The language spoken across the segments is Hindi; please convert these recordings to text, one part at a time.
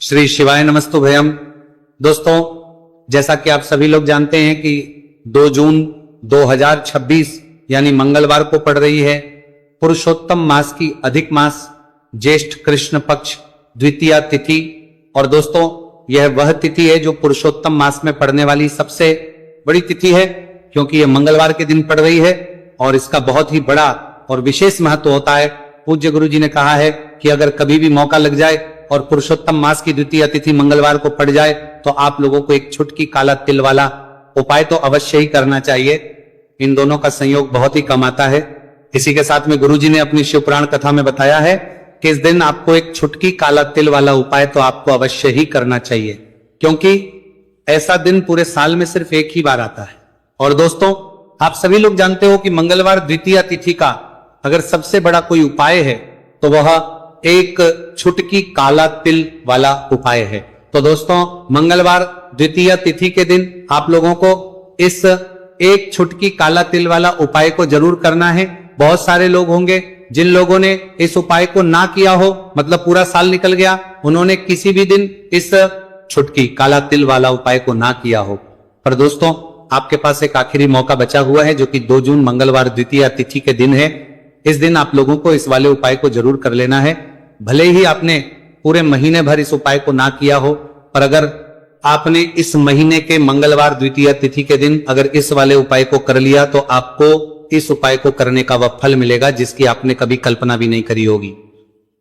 श्री शिवाय नमस्तु भयम। दोस्तों, जैसा कि आप सभी लोग जानते हैं कि 2 जून 2026 यानी मंगलवार को पड़ रही है पुरुषोत्तम मास की अधिक मास ज्येष्ठ कृष्ण पक्ष द्वितीया तिथि। और दोस्तों, यह वह तिथि है जो पुरुषोत्तम मास में पड़ने वाली सबसे बड़ी तिथि है, क्योंकि यह मंगलवार के दिन पड़ रही है और इसका बहुत ही बड़ा और विशेष महत्व होता है। पूज्य गुरु जी ने कहा है कि अगर कभी भी मौका लग जाए और पुरुषोत्तम मास की द्वितीय तिथि मंगलवार को पड़ जाए तो आप लोगों को एक छुटकी काला तिल वाला उपाय तो अवश्य ही करना चाहिए। इन दोनों का संयोग बहुत ही कम आता है। इसी के साथ में गुरु जी ने अपनी शिव पुराण कथा में बताया है कि इस दिन आपको एक छुटकी काला तिल वाला उपाय तो आपको अवश्य ही करना चाहिए, क्योंकि ऐसा दिन पूरे साल में सिर्फ एक ही बार आता है। और दोस्तों, आप सभी लोग जानते हो कि मंगलवार द्वितीय तिथि का अगर सबसे बड़ा कोई उपाय है तो वह एक छुटकी काला तिल वाला उपाय है। तो दोस्तों, मंगलवार द्वितीय तिथि के दिन आप लोगों को इस एक छुटकी काला तिल वाला उपाय को जरूर करना है। बहुत सारे लोग होंगे जिन लोगों ने इस उपाय को ना किया हो, मतलब पूरा साल निकल गया, उन्होंने किसी भी दिन इस छुटकी काला तिल वाला उपाय को ना किया हो। पर दोस्तों, आपके पास एक आखिरी मौका बचा हुआ है जो कि 2 जून मंगलवार द्वितीय तिथि के दिन है। इस दिन आप लोगों को इस वाले उपाय को जरूर कर लेना है। भले ही आपने पूरे महीने भर इस उपाय को ना किया हो, पर अगर आपने इस महीने के मंगलवार द्वितीय तिथि के दिन अगर इस वाले उपाय को कर लिया तो आपको इस उपाय को करने का वह फल मिलेगा जिसकी आपने कभी कल्पना भी नहीं करी होगी।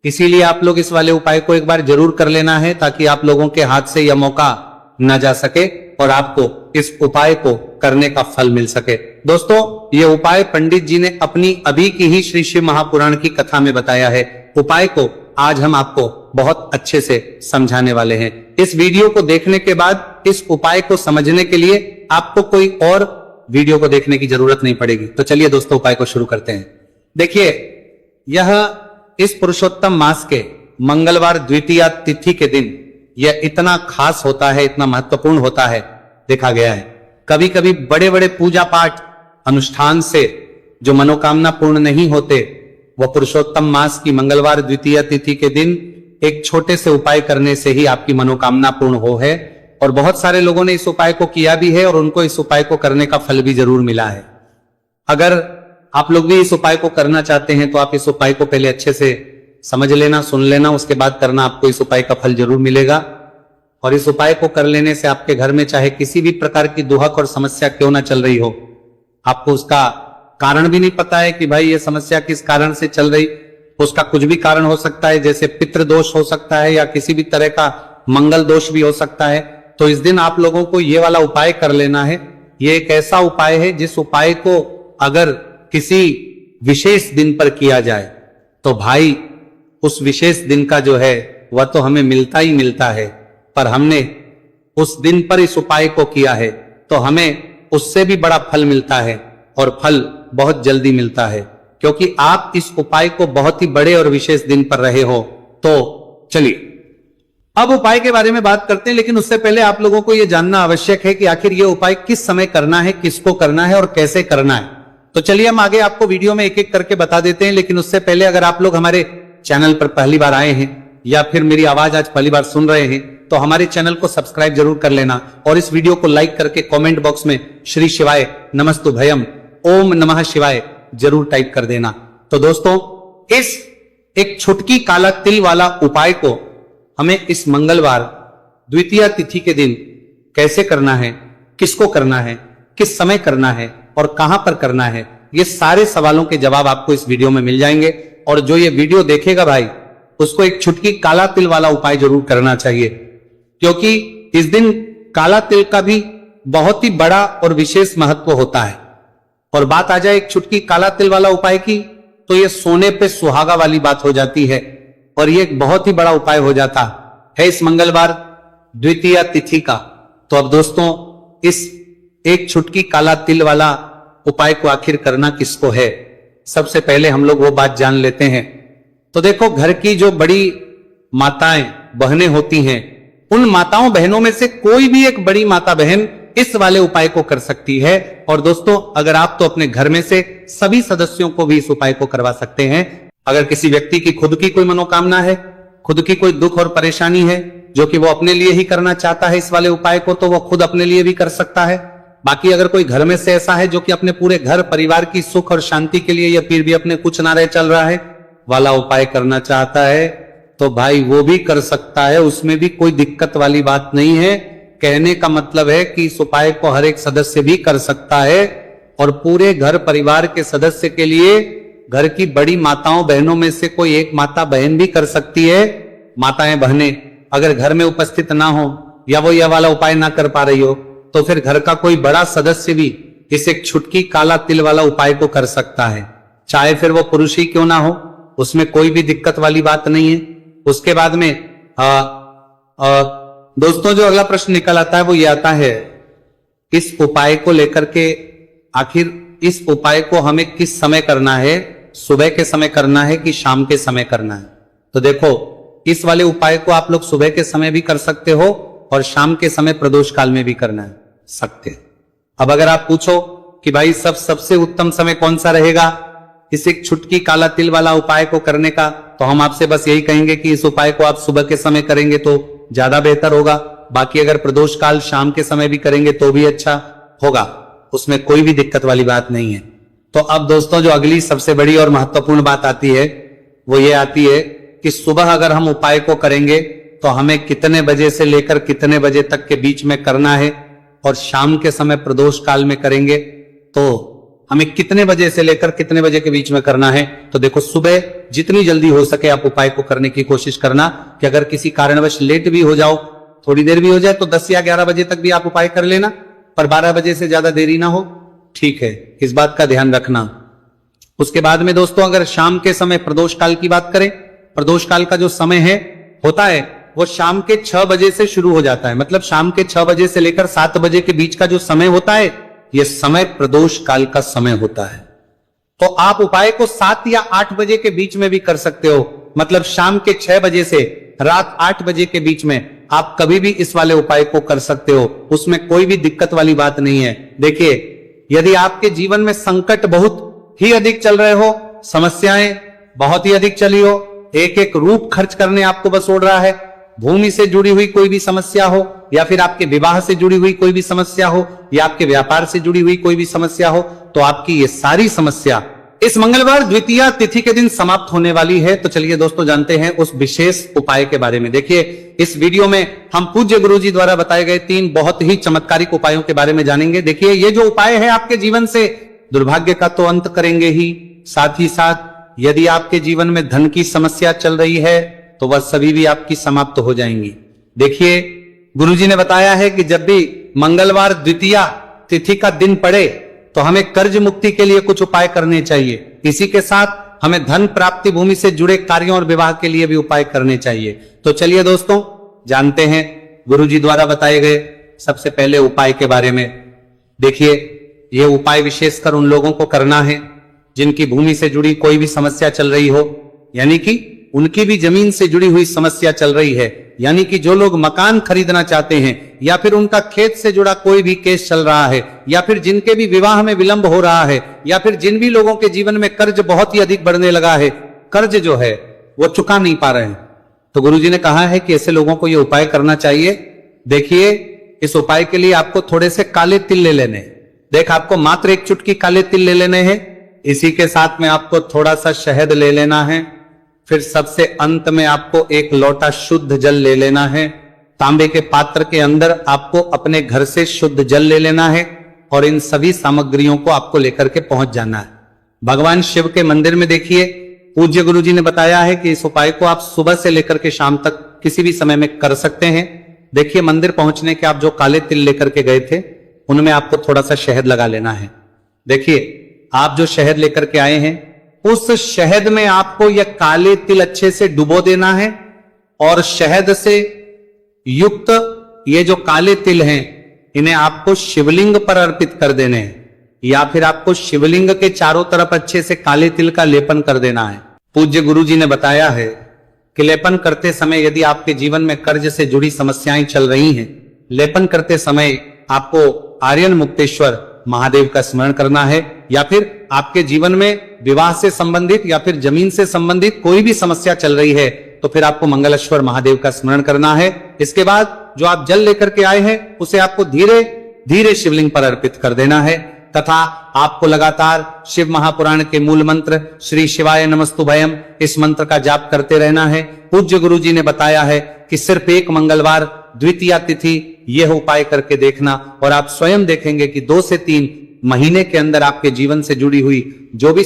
इसीलिए आप लोग इस वाले उपाय को एक बार जरूर कर लेना है, ताकि आप लोगों के हाथ से यह मौका न जा सके और आपको इस उपाय को करने का फल मिल सके। दोस्तों, यह उपाय पंडित जी ने अपनी अभी की ही श्री शिव महापुराण की कथा में बताया है। उपाय को आज हम आपको बहुत अच्छे से समझाने वाले हैं। इस वीडियो को देखने के बाद इस उपाय को समझने के लिए आपको कोई और वीडियो को देखने की जरूरत नहीं पड़ेगी। तो चलिए दोस्तों, उपाय को शुरू करते हैं। देखिए, यह इस पुरुषोत्तम मास के मंगलवार द्वितीय तिथि के दिन यह इतना खास होता है, इतना महत्वपूर्ण होता है। देखा गया है कभी कभी बड़े बड़े पूजा पाठ अनुष्ठान से जो मनोकामना पूर्ण नहीं होते, वह पुरुषोत्तम मास की मंगलवार द्वितीय तिथि के दिन एक छोटे से उपाय करने से ही आपकी मनोकामना पूर्ण हो है। और बहुत सारे लोगों ने इस उपाय को किया भी है और उनको इस उपाय को करने का फल भी जरूर मिला है। अगर आप लोग भी इस उपाय को करना चाहते हैं तो आप इस उपाय को पहले अच्छे से समझ लेना, सुन लेना, उसके बाद करना, आपको इस उपाय का फल जरूर मिलेगा। और इस उपाय को कर लेने से आपके घर में चाहे किसी भी प्रकार की दुहक और समस्या क्यों ना चल रही हो, आपको उसका कारण भी नहीं पता है कि भाई ये समस्या किस कारण से चल रही, उसका कुछ भी कारण हो सकता है, जैसे पितृ दोष हो सकता है या किसी भी तरह का मंगल दोष भी हो सकता है। तो इस दिन आप लोगों को ये वाला उपाय कर लेना है। ये एक ऐसा उपाय है जिस उपाय को अगर किसी विशेष दिन पर किया जाए तो भाई उस विशेष दिन का जो है वह तो हमें मिलता ही मिलता है, पर हमने उस दिन पर इस उपाय को किया है तो हमें उससे भी बड़ा फल मिलता है, और फल बहुत जल्दी मिलता है, क्योंकि आप इस उपाय को बहुत ही बड़े और विशेष दिन पर रहे हो। तो चलिए अब उपाय के बारे में बात करते हैं, लेकिन उससे पहले आप लोगों को यह जानना आवश्यक है कि आखिर यह उपाय किस समय करना है, किसको करना है और कैसे करना है। तो चलिए हम आगे आपको वीडियो में एक एक करके बता देते हैं। लेकिन उससे पहले अगर आप लोग हमारे चैनल पर पहली बार आए हैं या फिर मेरी आवाज आज पहली बार सुन रहे हैं तो हमारे चैनल को सब्सक्राइब जरूर कर लेना और इस वीडियो को लाइक करके कमेंट बॉक्स में श्री शिवाय नमस्तु भयम ओम नमः शिवाय जरूर टाइप कर देना। तो दोस्तों, इस एक छुटकी काला तिल वाला उपाय को हमें इस मंगलवार द्वितीय तिथि के दिन कैसे करना है, किसको करना है, किस समय करना है और कहां पर करना है, ये सारे सवालों के जवाब आपको इस वीडियो में मिल जाएंगे। और जो ये वीडियो देखेगा भाई, उसको एक छुटकी काला तिल वाला उपाय जरूर करना चाहिए, क्योंकि इस दिन काला तिल का भी बहुत ही बड़ा और विशेष महत्व होता है। और बात आ जाए एक छुटकी काला तिल वाला उपाय की, तो ये सोने पे सुहागा वाली बात हो जाती है और ये एक बहुत ही बड़ा उपाय हो जाता है इस मंगलवार द्वितीय तिथि का। तो अब दोस्तों, इस एक छुटकी काला तिल वाला उपाय को आखिर करना किसको है, सबसे पहले हम लोग वो बात जान लेते हैं। तो देखो, घर की जो बड़ी माताएं बहनें होती हैं, उन माताओं बहनों में से कोई भी एक बड़ी माता बहन इस वाले उपाय को कर सकती है। और दोस्तों, अगर आप तो अपने घर में से सभी सदस्यों को भी इस उपाय को करवा सकते हैं। अगर किसी व्यक्ति की खुद की कोई मनोकामना है, खुद की कोई दुख और परेशानी है, जो कि वो अपने लिए ही करना चाहता है इस वाले उपाय को, तो वो खुद अपने लिए भी कर सकता है। बाकी अगर कोई घर में से ऐसा है जो कि अपने पूरे घर परिवार की सुख और शांति के लिए या फिर भी अपने कुछ ना रहे चल रहा है वाला उपाय करना चाहता है, तो भाई वो भी कर सकता है, उसमें भी कोई दिक्कत वाली बात नहीं है। कहने का मतलब है कि इस उपाय को हर एक सदस्य भी कर सकता है और पूरे घर परिवार के सदस्य के लिए घर की बड़ी माताओं बहनों में से कोई एक माता बहन भी कर सकती है। माताएं बहनें अगर घर में उपस्थित ना हो या वो यह वाला उपाय ना कर पा रही हो, तो फिर घर का कोई बड़ा सदस्य भी इस एक छुटकी काला तिल वाला उपाय को कर सकता है, चाहे फिर वो पुरुष ही क्यों ना हो, उसमें कोई भी दिक्कत वाली बात नहीं है। उसके बाद में दोस्तों जो अगला प्रश्न निकल आता है वो ये आता है, इस उपाय को लेकर के आखिर इस उपाय को हमें किस समय करना है, सुबह के समय करना है कि शाम के समय करना है? तो देखो, इस वाले उपाय को आप लोग सुबह के समय भी कर सकते हो और शाम के समय प्रदोष काल में भी करना है सकते हैं। अब अगर आप पूछो कि भाई सबसे उत्तम समय कौन सा रहेगा इस एक छुटकी काला तिल वाला उपाय को करने का, तो हम आपसे बस यही कहेंगे कि इस उपाय को आप सुबह के समय करेंगे तो ज्यादा बेहतर होगा। बाकी अगर प्रदोष काल शाम के समय भी करेंगे तो भी अच्छा होगा, उसमें कोई भी दिक्कत वाली बात नहीं है। तो अब दोस्तों जो अगली सबसे बड़ी और महत्वपूर्ण बात आती है वो ये आती है कि सुबह अगर हम उपाय को करेंगे तो हमें कितने बजे से लेकर कितने बजे तक के बीच में करना है, और शाम के समय प्रदोष काल में करेंगे तो हमें कितने बजे से लेकर कितने बजे के बीच में करना है। तो देखो, सुबह जितनी जल्दी हो सके आप उपाय को करने की कोशिश करना कि अगर किसी कारणवश लेट भी हो जाओ, थोड़ी देर भी हो जाए, तो 10 या 11 बजे तक भी आप उपाय कर लेना, पर 12 बजे से ज्यादा देरी ना हो, ठीक है, इस बात का ध्यान रखना। उसके बाद में दोस्तों अगर शाम के समय प्रदोष काल की बात करें, प्रदोष काल का जो समय है होता है वो शाम के 6 बजे से शुरू हो जाता है, मतलब शाम के 6 बजे से लेकर 7 बजे के बीच का जो समय होता है यह समय प्रदोष काल का समय होता है। तो आप उपाय को 7 या 8 बजे के बीच में भी कर सकते हो, मतलब शाम के 6 बजे से रात 8 बजे के बीच में आप कभी भी इस वाले उपाय को कर सकते हो, उसमें कोई भी दिक्कत वाली बात नहीं है। देखिए, यदि आपके जीवन में संकट बहुत ही अधिक चल रहे हो, समस्याएं बहुत ही अधिक चली हो, एक एक रूप खर्च करने आपको बस उड़ रहा है, भूमि से जुड़ी हुई कोई भी समस्या हो, या फिर आपके विवाह से जुड़ी हुई कोई भी समस्या हो, या आपके व्यापार से जुड़ी हुई कोई भी समस्या हो, तो आपकी ये सारी समस्या इस मंगलवार द्वितीया तिथि के दिन समाप्त होने वाली है। तो चलिए दोस्तों जानते हैं उस विशेष उपाय के बारे में। देखिए, इस वीडियो में हम पूज्य गुरुजी द्वारा बताए गए 3 बहुत ही चमत्कारिक उपायों के बारे में जानेंगे। देखिए, ये जो उपाय है आपके जीवन से दुर्भाग्य का तो अंत करेंगे ही, साथ ही साथ यदि आपके जीवन में धन की समस्या चल रही है तो वह सभी भी आपकी समाप्त हो जाएंगी। देखिए, गुरुजी ने बताया है कि जब भी मंगलवार द्वितीया तिथि का दिन पड़े तो हमें कर्ज मुक्ति के लिए कुछ उपाय करने चाहिए, इसी के साथ हमें धन प्राप्ति, भूमि से जुड़े कार्यों और विवाह के लिए भी उपाय करने चाहिए। तो चलिए दोस्तों जानते हैं गुरुजी द्वारा बताए गए सबसे पहले उपाय के बारे में। देखिए, यह उपाय विशेषकर उन लोगों को करना है जिनकी भूमि से जुड़ी कोई भी समस्या चल रही हो, यानी कि उनकी भी जमीन से जुड़ी हुई समस्या चल रही है, यानी कि जो लोग मकान खरीदना चाहते हैं, या फिर उनका खेत से जुड़ा कोई भी केस चल रहा है, या फिर जिनके भी विवाह में विलंब हो रहा है, या फिर जिन भी लोगों के जीवन में कर्ज बहुत ही अधिक बढ़ने लगा है, कर्ज जो है वो चुका नहीं पा रहे हैं, तो गुरुजी ने कहा है कि ऐसे लोगों को यह उपाय करना चाहिए। देखिए, इस उपाय के लिए आपको थोड़े से काले तिल ले लेने, देख आपको मात्र 1 चुटकी काले तिल ले लेने हैं, इसी के साथ में आपको थोड़ा सा शहद ले लेना है, फिर सबसे अंत में आपको 1 लोटा शुद्ध जल ले लेना है। तांबे के पात्र के अंदर आपको अपने घर से शुद्ध जल ले लेना है और इन सभी सामग्रियों को आपको लेकर के पहुंच जाना है भगवान शिव के मंदिर में। देखिए, पूज्य गुरुजी ने बताया है कि इस उपाय को आप सुबह से लेकर के शाम तक किसी भी समय में कर सकते हैं। देखिए, मंदिर पहुंचने के आप जो काले तिल लेकर के गए थे उनमें आपको थोड़ा सा शहद लगा लेना है। देखिए, आप जो शहद लेकर के आए हैं उस शहद में आपको यह काले तिल अच्छे से डुबो देना है और शहद से युक्त ये जो काले तिल हैं इन्हें आपको शिवलिंग पर अर्पित कर देने हैं, या फिर आपको शिवलिंग के चारों तरफ अच्छे से काले तिल का लेपन कर देना है। पूज्य गुरुजी ने बताया है कि लेपन करते समय यदि आपके जीवन में कर्ज से जुड़ी समस्याएं चल रही हैं, लेपन करते समय आपको आर्यन मुक्तेश्वर महादेव का स्मरण करना है, या फिर आपके जीवन में विवाह से संबंधित या फिर जमीन से संबंधित कोई भी समस्या चल रही है तो फिर आपको मंगलेश्वर महादेव का स्मरण करना है। इसके बाद जो आप जल लेकर के आए हैं उसे आपको धीरे धीरे शिवलिंग पर अर्पित कर देना है तथा आपको लगातार शिव महापुराण के मूल मंत्र श्री शिवाय नमस्तुभयम इस मंत्र का जाप करते रहना है। पूज्य गुरु जी ने बताया है कि सिर्फ एक मंगलवार द्वितीया तिथि यह उपाय करके देखना और आप स्वयं देखेंगे कि 2 से 3 महीने के अंदर आपके जीवन से जुड़ी हुई जो भी